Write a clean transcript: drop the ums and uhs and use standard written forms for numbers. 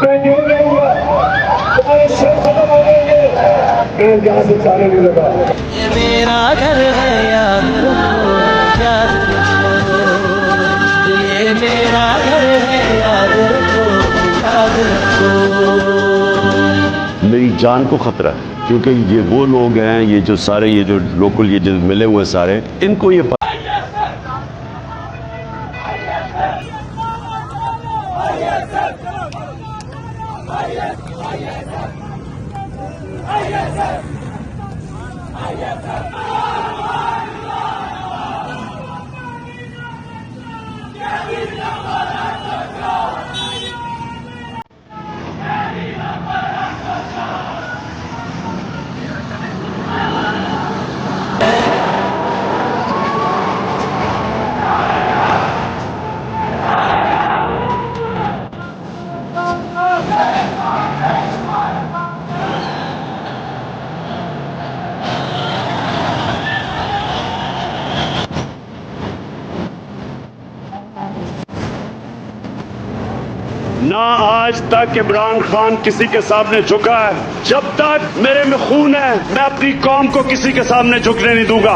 मैं यूं रहूंगा, तुम्हारे सर खत्म हो जाएंगे, मैं यहाँ से जाने नहीं लगा। ये मेरा घर है, याद रखो, याद रखो। ये मेरा घर है, याद रखो, याद रखो। मेरी जान को खतरा है, क्योंकि ये वो लोग हैं, ये जो सारे ये जो लोकल ये जो मिले हुए सारे, इनको ये ना आज तक इमरान खान किसी के सामने झुका है। जब तक मेरे में खून है, मैं अपनी कौम को किसी के सामने झुकने नहीं दूंगा।